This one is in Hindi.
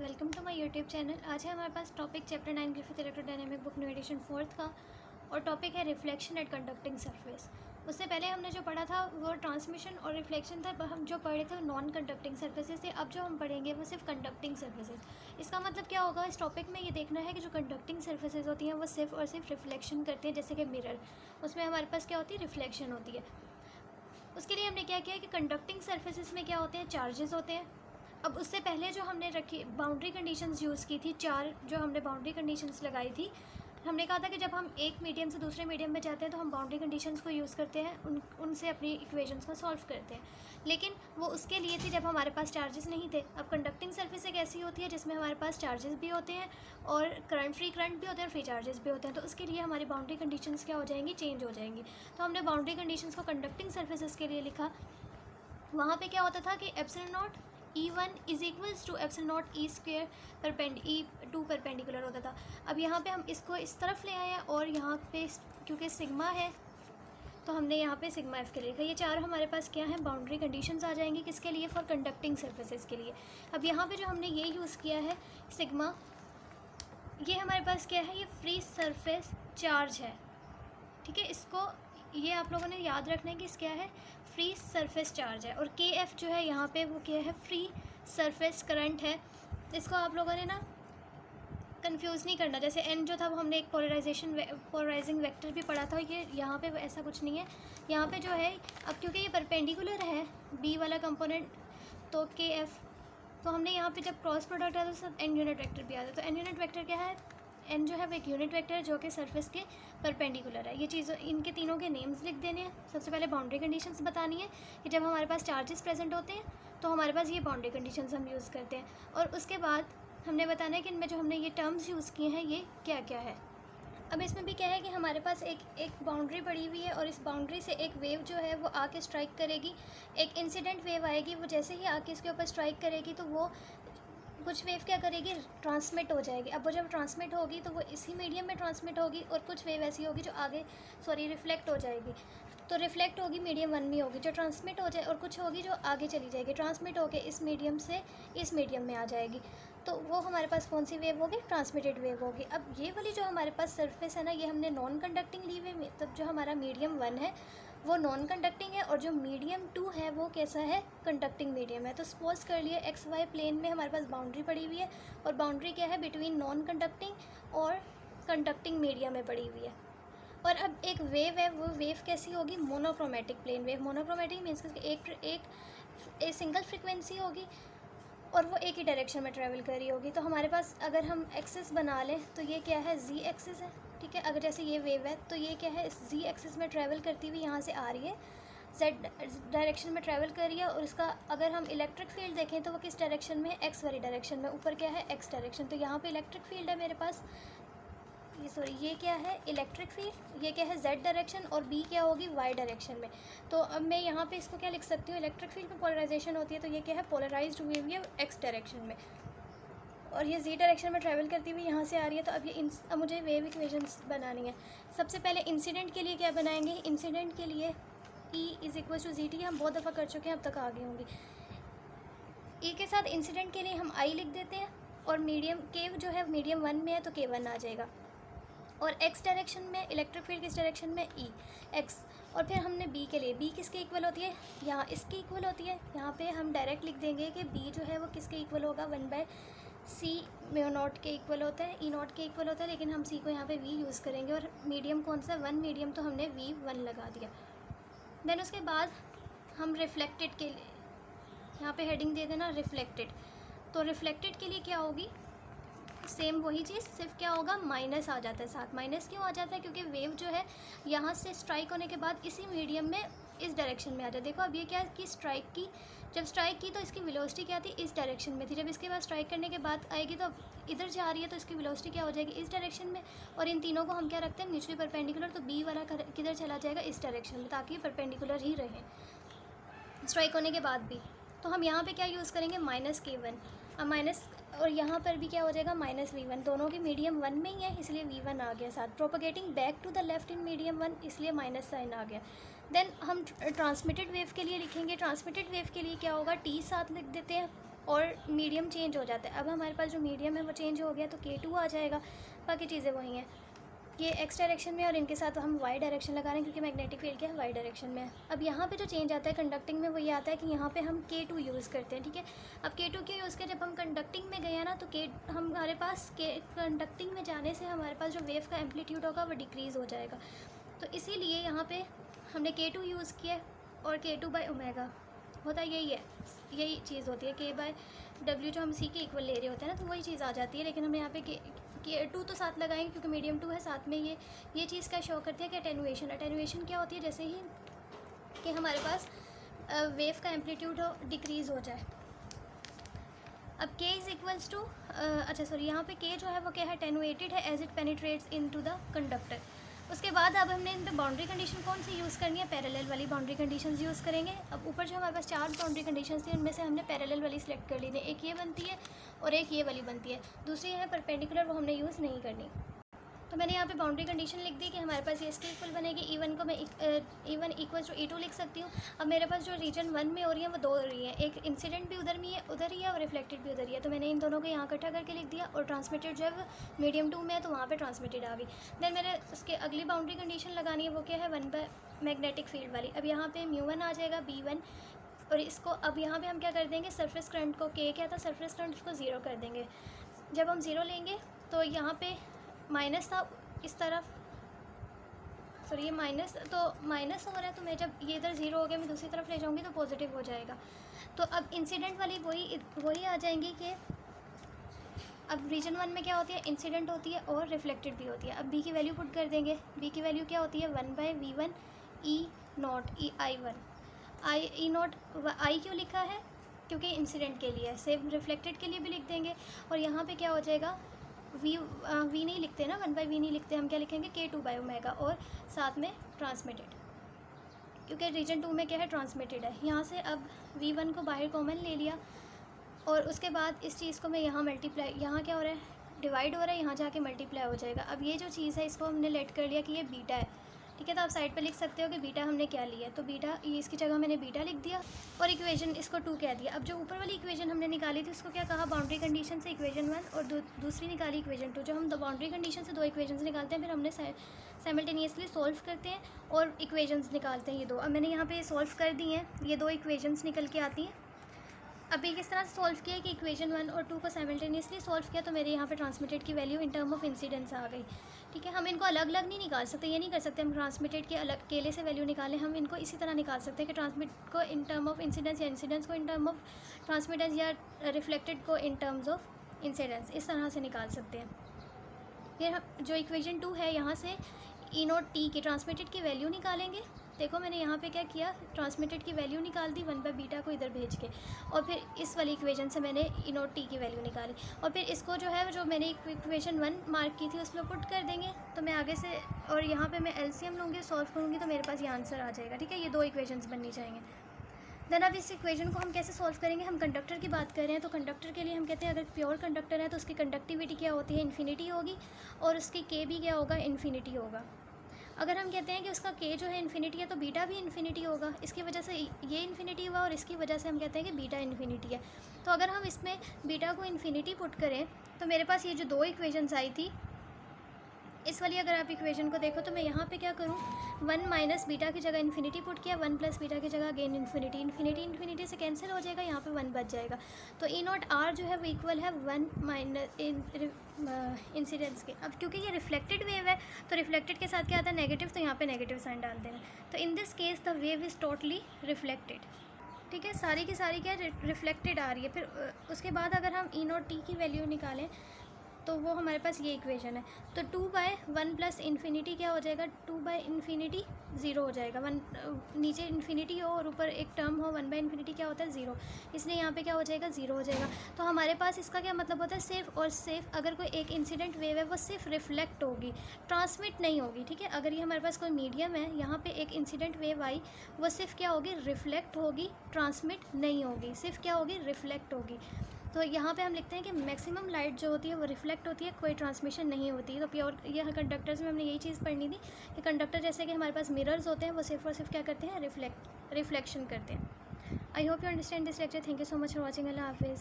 Welcome to my YouTube channel. आज है हमारे पास topic chapter 9 Griffith electrodynamic book new edition 4th का, और टॉपिक है रिफ्लेक्शन एट कंडक्टिंग सरफेस। उससे पहले हमने जो पढ़ा था वो ट्रांसमिशन और रिफ्लेक्शन था। हम जो पढ़े थे नॉन कंडक्टिंग सरफेसेस थे। अब जो हम पढ़ेंगे वो सिर्फ कंडक्टिंग सरफेसेस। इसका मतलब क्या होगा, इस टॉपिक में ये देखना है कि जो कंडक्टिंग सरफेसेस होती हैं वो सिर्फ और सिर्फ रिफ्लेक्शन करती हैं। जैसे कि मिरर, उसमें हमारे पास क्या होती है, रिफ्लेक्शन होती है। उसके लिए हमने क्या किया कि कंडक्टिंग सरफेसेस में क्या होते हैं, चार्जेस होते हैं। अब उससे पहले जो हमने रखी बाउंड्री कंडीशंस यूज़ की थी, चार जो हमने बाउंड्री कंडीशंस लगाई थी, हमने कहा था कि जब हम एक मीडियम से दूसरे मीडियम में जाते हैं तो हम बाउंड्री कंडीशंस को यूज़ करते हैं, उनसे अपनी इक्वेशंस को सॉल्व करते हैं। लेकिन वो उसके लिए थी जब हमारे पास चार्जेस नहीं थे। अब कंडक्टिंग सरफेस एक ऐसी होती है जिसमें हमारे पास चार्जेस भी होते हैं और फ्री करंट भी होते हैं और फ्री चार्जेस भी होते हैं। तो उसके लिए हमारी बाउंड्री कंडीशंस क्या हो जाएंगी, चेंज हो जाएंगी। तो हमने बाउंड्री कंडीशंस को कंडक्टिंग सरफेसेस के लिए लिखा। वहाँ पे क्या होता था कि epsilon naught E1 is equals to epsilon naught E square E2 perpendicular होता था। अब यहाँ पे हम इसको इस तरफ ले आए हैं और यहाँ पे क्योंकि सिग्मा है तो हमने यहाँ पे सिग्मा एफ के लिए लिखा। ये चार हमारे पास क्या है, बाउंड्री कंडीशंस आ जाएंगी। किसके लिए, फॉर कंडक्टिंग सरफेसेस के लिए। अब यहाँ पे जो हमने ये यूज़ किया है सिग्मा, ये हमारे पास क्या है, ये फ्री सरफेस चार्ज है। ठीक है, इसको ये आप लोगों ने याद रखना है कि इस क्या है, फ्री सरफेस चार्ज है। और के एफ जो है यहाँ पे वो क्या है, फ्री सरफेस करंट है। इसको आप लोगों ने ना कंफ्यूज नहीं करना। जैसे एन जो था वो हमने एक पोलराइजिंग वेक्टर भी पढ़ा था, ये यहाँ पे ऐसा कुछ नहीं है। यहाँ पे जो है, अब क्योंकि ये परपेंडिकुलर है बी वाला कंपोनेंट, तो के एफ, तो हमने यहाँ पे जब क्रॉस प्रोडक्ट आता है तो एन यूनिट वेक्टर भी आता है। तो एन यूनिट वेक्टर क्या है, एन जो है वो एक यूनिट वेक्टर है जो कि सरफेस के परपेंडिकुलर है। ये चीज़, इनके तीनों के नेम्स लिख देने हैं। सबसे पहले बाउंड्री कंडीशंस बतानी है कि जब हमारे पास चार्जेस प्रेजेंट होते हैं तो हमारे पास ये बाउंड्री कंडीशंस हम यूज़ करते हैं। और उसके बाद हमने बताना है कि इनमें जो हमने ये टर्म्स यूज़ किए हैं ये क्या क्या है। अब इसमें भी क्या है कि हमारे पास एक बाउंड्री पड़ी हुई है और इस बाउंड्री से एक वेव जो है वो आके स्ट्राइक करेगी। एक इंसिडेंट वेव आएगी, वो जैसे ही आके इसके ऊपर स्ट्राइक करेगी तो वो कुछ वेव क्या करेगी, ट्रांसमिट हो जाएगी। अब वो जब ट्रांसमिट होगी तो वो इसी मीडियम में ट्रांसमिट होगी, और कुछ वेव ऐसी होगी जो आगे रिफ्लेक्ट हो जाएगी। तो रिफ्लेक्ट होगी मीडियम 1 में होगी जो ट्रांसमिट हो जाए, और कुछ होगी जो आगे चली जाएगी, ट्रांसमिट होके इस मीडियम से इस मीडियम में आ जाएगी। तो वो हमारे पास कौन सी वेव होगी, ट्रांसमिटेड वेव होगी। अब ये वाली जो हमारे पास सरफेस है ना, ये हमने नॉन कंडक्टिंग ली हुई। तब जो हमारा मीडियम 1 है वो नॉन कंडक्टिंग है, और जो मीडियम 2 है वो कैसा है, कंडक्टिंग मीडियम है। तो सपोज कर लिए एक्स वाई प्लेन में हमारे पास बाउंड्री पड़ी हुई है, और बाउंड्री क्या है, बिटवीन नॉन कंडक्टिंग और कंडक्टिंग मीडियम में पड़ी हुई है। और अब एक वेव है, वो वेव कैसी होगी, monochromatic plane wave. Monochromatic means एक सिंगल फ्रिक्वेंसी होगी और वो एक ही डायरेक्शन में ट्रैवल कर रही होगी। तो हमारे पास अगर हम एक्सिस बना लें तो ये क्या है, जी एक्सिस है। ठीक है, अगर जैसे ये वेव है तो ये क्या है, जी एक्सिस में ट्रैवल करती हुई यहाँ से आ रही है, जेड डायरेक्शन में ट्रैवल कर रही है। और इसका अगर हम इलेक्ट्रिक फील्ड देखें तो वो किस डायरेक्शन में है, एक्स वाली डायरेक्शन में। ऊपर क्या है, एक्स डायरेक्शन। तो यहाँ पे इलेक्ट्रिक फील्ड है मेरे पास, ये क्या है, इलेक्ट्रिक फील्ड। ये क्या है, जेड डायरेक्शन, और बी क्या होगी, वाई डायरेक्शन में। तो अब मैं यहाँ पे इसको क्या लिख सकती हूँ, इलेक्ट्रिक फील्ड में पोलराइजेशन होती है तो ये क्या है, पोलराइज्ड हुई हुई है एक्स डायरेक्शन में, और ये जी डायरेक्शन में ट्रैवल करती हुई यहाँ से आ रही है। तो अब मुझे वेव इक्वेशंस बनानी है। सबसे पहले इंसिडेंट के लिए क्या बनाएंगे, इंसिडेंट के लिए E is equal to G T, हम बहुत दफ़ा कर चुके हैं, अब तक आगे होंगी। E के साथ इंसिडेंट के लिए हम I लिख देते हैं, और मीडियम के जो है मीडियम 1 में है तो K1 आ जाएगा। और एक्स डायरेक्शन में इलेक्ट्रिक फील्ड किस डायरेक्शन में, ई एक्स। और फिर हमने बी के लिए, बी किसके इक्वल होती है, यहाँ इसकी इक्वल होती है। यहाँ पे हम डायरेक्ट लिख देंगे कि बी जो है वो किसके इक्वल होगा, 1/c म्यू नॉट के इक्वल होता है, ई नॉट के इक्वल होता है। लेकिन हम सी को यहाँ पे वी यूज़ करेंगे, और मीडियम कौन सा, 1 मीडियम, तो हमने V1 लगा दिया। देन उसके बाद हम रिफ्लेक्टेड के लिए यहाँ पे हेडिंग दे देना, रिफ्लेक्टेड। तो रिफ्लेक्टेड के लिए क्या होगी, सेम वही चीज़, सिर्फ क्या होगा, माइनस आ जाता है साथ। माइनस क्यों आ जाता है, क्योंकि वेव जो है यहाँ से स्ट्राइक होने के बाद इसी मीडियम में इस डायरेक्शन में आ जाता है। देखो अब ये क्या कि स्ट्राइक की, जब स्ट्राइक की तो इसकी वेलोसिटी क्या थी, इस डायरेक्शन में थी। जब इसके बाद स्ट्राइक करने के बाद आएगी तो इधर जा रही है तो इसकी वेलोसिटी क्या हो जाएगी, इस डायरेक्शन में। और इन तीनों को हम क्या रखते हैं, म्यूचुअली परपेंडिकुलर। तो बी वाला किधर चला जाएगा, इस डायरेक्शन में, ताकि परपेंडिकुलर ही रहे स्ट्राइक होने के बाद भी। तो हम यहाँ पे क्या यूज़ करेंगे, -K1। अब माइनस, और यहाँ पर भी क्या हो जाएगा, -V1। दोनों की मीडियम 1 में ही है इसलिए V1 आ गया साथ। Propagating back to the left in medium 1 इसलिए माइनस साइन आ गया। देन हम ट्रांसमिटेड वेव के लिए लिखेंगे। ट्रांसमिटेड वेव के लिए क्या होगा, T साथ लिख देते हैं, और मीडियम चेंज हो जाता है। अब हमारे पास जो मीडियम है वो चेंज हो गया तो K2 आ जाएगा, बाकी चीज़ें वही हैं। ये एक्स डायरेक्शन में और इनके साथ हम वाई डायरेक्शन लगा रहे हैं क्योंकि मैग्नेटिक फील्ड क्या है, वाई डायरेक्शन में है। अब यहाँ पे जो चेंज आता है कंडक्टिंग में वो ये आता है कि यहाँ पे हम K2 यूज़ करते हैं, ठीक है। अब K2 क्यों यूज़ करें, जब हम कंडक्टिंग में गए हैं ना तो हमारे पास कंडक्टिंग में जाने से हमारे पास जो वेव का एम्पलीट्यूड होगा वो डिक्रीज़ हो जाएगा, तो इसीलिए यहाँ पर हमने K2 यूज़ किया। और K2/ओमेगा होता यही है, यही चीज़ होती है, K/W जो हम C के इक्वल ले रहे होते हैं ना, तो वही चीज़ आ जाती है। लेकिन हमने यहाँ पे K2 तो साथ लगाएंगे क्योंकि मीडियम 2 है, साथ में ये चीज़ क्या शो करती है कि अटेनुएशन क्या होती है, जैसे ही कि हमारे पास वेव का एम्पलीट्यूड डिक्रीज़ हो जाए। अब K इज़ इक्वल्स टू यहाँ पे K जो है वो क्या है, अटेनुएटेड है as it penetrates into the conductor. उसके बाद अब हमने इन पे बाउंड्री कंडीशन कौन सी यूज़ करनी है, पैरेलल वाली बाउंड्री कंडीशंस यूज़ करेंगे। अब ऊपर जो हमारे पास 4 बाउंड्री कंडीशंस थी उनमें से हमने पैरेलल वाली सिलेक्ट कर ली थी, एक ये बनती है और एक ये वाली बनती है, दूसरी है परपेंडिकुलर, वो हमने यूज़ नहीं करनी। तो मैंने यहाँ पे बाउंड्री कंडीशन लिख दी कि हमारे पास ये इसके इक्वल बनेगी, E1 को मैं E1 इक्वल्स टू E2 लिख सकती हूँ। अब मेरे पास जो रीजन 1 में हो रही है वो 2 हो रही है, एक इंसिडेंट भी उधर ही है और रिफ्लेक्टेड भी उधर ही है, तो मैंने इन दोनों को यहाँ इकट्ठा करके लिख दिया। और ट्रांसमिटेड जब मीडियम 2 में है तो वहाँ पर ट्रांसमिटेड आ गई। देन मैंने उसके अगली बाउंड्री कंडीशन लगानी है, वो क्या है, 1 बाय मैग्नेटिक फील्ड वाली। अब यहाँ पर μ1 आ जाएगा B1, और इसको अब यहाँ पे हम क्या कर देंगे, सरफेस करंट को K क्या था, सरफेस करंट उसको 0 कर देंगे। जब हम 0 लेंगे तो यहाँ पे माइनस था इस तरफ, सॉरी ये माइनस हो रहा है, तो मैं जब ये इधर 0 हो गया मैं दूसरी तरफ ले जाऊँगी तो पॉजिटिव हो जाएगा। तो अब इंसिडेंट वाली वही आ जाएंगी कि अब रीजन 1 में क्या होती है, इंसिडेंट होती है और रिफ्लेक्टेड भी होती है। अब B की वैल्यू पुट कर देंगे, B की वैल्यू क्या होती है, 1/V1 E0 I क्यों लिखा है, क्योंकि इंसिडेंट के लिए है, सेम रिफ्लेक्टेड के लिए भी लिख देंगे। और यहाँ पे क्या हो जाएगा, V नहीं लिखते ना, 1/V नहीं लिखते, हम क्या लिखेंगे, K2/ओमेगा और साथ में ट्रांसमिटेड, क्योंकि रीजन 2 में क्या है, ट्रांसमिटेड है। यहाँ से अब V1 को बाहर कॉमन ले लिया और उसके बाद इस चीज़ को मैं यहाँ मल्टीप्लाई, यहाँ क्या हो रहा है, डिवाइड हो रहा है, यहाँ जाके मल्टीप्लाई हो जाएगा। अब ये जो चीज़ है इसको हमने लेट कर लिया कि ये बीटा है, ठीक है। तो आप साइड पे लिख सकते हो कि बीटा हमने क्या लिया है, तो बीटा ये इसकी जगह मैंने बीटा लिख दिया और इक्वेशन इसको 2 कह दिया। अब जो ऊपर वाली इक्वेशन हमने निकाली थी उसको क्या कहा, बाउंड्री कंडीशन से इक्वेशन 1 और दूसरी निकाली इक्वेशन 2। जो हम बाउंड्री कंडीशन से 2 इक्वेशंस निकालते हैं, फिर हमने साइमल्टेनियसली सॉल्व करते हैं और इक्वेशंस निकालते हैं ये 2। अब मैंने यहाँ पे सॉल्व कर दी हैं, ये 2 इक्वेशंस निकल के आती हैं। अभी किस तरह से सॉल्व किया कि इक्वेशन 1 और 2 को साइमल्टेनियसली सॉल्व किया, तो मेरे यहाँ पे ट्रांसमिटेड की value in term of incidence आ गई, ठीक है। हम इनको अलग अलग नहीं निकाल सकते, ये नहीं कर सकते हम ट्रांसमिटेड के अलग अकेले से वैल्यू निकालें। हम इनको इसी तरह निकाल सकते हैं कि ट्रांसमिट को इन टर्म ऑफ इंसिडेंस या इंसिडेंस को इन टर्म ऑफ ट्रांसमिटेंस या रिफ्लेक्टेड को इन टर्म्स ऑफ इंसिडेंस, इस तरह से निकाल सकते हैं। फिर हम जो इक्वेशन 2 है यहाँ से E0t की ट्रांसमिटेड की वैल्यू निकालेंगे। देखो मैंने यहाँ पे क्या किया, ट्रांसमिटेड की वैल्यू निकाल दी 1/बीटा को इधर भेज के, और फिर इस वाली इक्वेशन से मैंने E0t की वैल्यू निकाली और फिर इसको जो है जो मैंने इक्वेशन 1 मार्क की थी उसमें पुट कर देंगे। तो मैं आगे से और यहाँ पे मैं LCM लूँगी, सॉल्व करूँगी तो मेरे पास ये आंसर आ जाएगा, ठीक है। ये 2 इक्वेशंस बननी चाहिए। देन अब इस इक्वेशन को हम कैसे सॉल्व करेंगे, हम कंडक्टर की बात कर रहे हैं तो कंडक्टर के लिए हम कहते हैं अगर प्योर कंडक्टर है तो उसकी कंडक्टिविटी क्या होती है, इन्फिनिटी होगी, और उसकी K भी क्या होगा, इन्फिनिटी होगा। अगर हम कहते हैं कि उसका K जो है इन्फिनिटी है तो बीटा भी इन्फिनिटी होगा, इसकी वजह से ये इन्फिनिटी हुआ और इसकी वजह से हम कहते हैं कि बीटा इन्फिनिटी है। तो अगर हम इसमें बीटा को इन्फिनिटी पुट करें तो मेरे पास ये जो 2 इक्वेशंस आई थी, इस वाली अगर आप इक्वेशन को देखो तो मैं यहाँ पे क्या करूँ, 1 माइनस बीटा की जगह इन्फिनिटी पुट किया, 1 प्लस बीटा की जगह अगेन इन्फिनिटी से कैंसिल हो जाएगा, यहाँ पे 1 बच जाएगा। तो E0r जो है वो इक्वल है 1 माइनस इंसिडेंस के। अब क्योंकि ये रिफ्लेक्टेड वेव है तो रिफ्लेक्टेड के साथ क्या आता है, नेगेटिव, तो यहाँ पे नेगेटिव साइन डाल देना। तो in this case the wave is totally reflected, ठीक है, सारी की सारी क्या रिफ्लेक्टेड आ रही है। फिर उसके बाद अगर हम E0t की वैल्यू निकालें तो वो हमारे पास ये इक्वेशन है। तो 2/1 प्लस इन्फिनिटी क्या हो जाएगा, 2/इन्फिनिटी 0 हो जाएगा। 1 नीचे इन्फिनिटी हो और ऊपर एक टर्म हो, 1/इन्फिनिटी क्या होता है, 0, इसलिए यहाँ पे क्या हो जाएगा, 0 हो जाएगा। तो हमारे पास इसका क्या मतलब होता है, सिर्फ और सिर्फ अगर कोई एक इंसिडेंट वेव है वो सिर्फ रिफ्लेक्ट होगी, ट्रांसमिट नहीं होगी, ठीक है। अगर ये हमारे पास कोई मीडियम है, यहाँ पे एक इंसिडेंट वेव आई, वो सिर्फ क्या होगी, रिफ्लेक्ट होगी, ट्रांसमिट नहीं होगी, सिर्फ क्या होगी, रिफ्लेक्ट होगी। तो यहाँ पे हम लिखते हैं कि मैक्सिमम लाइट जो होती है वो रिफ्लेक्ट होती है, कोई ट्रांसमिशन नहीं होती। तो प्योर ये कंडक्टर्स में हमने यही चीज़ पढ़नी थी कि कंडक्टर जैसे कि हमारे पास मिरर्स होते हैं वो सिर्फ और सिर्फ क्या करते हैं, रिफ्लेक्शन करते हैं। I hope you understand this lecture. Thank you so much for watching. अल्लाह हाफिज़.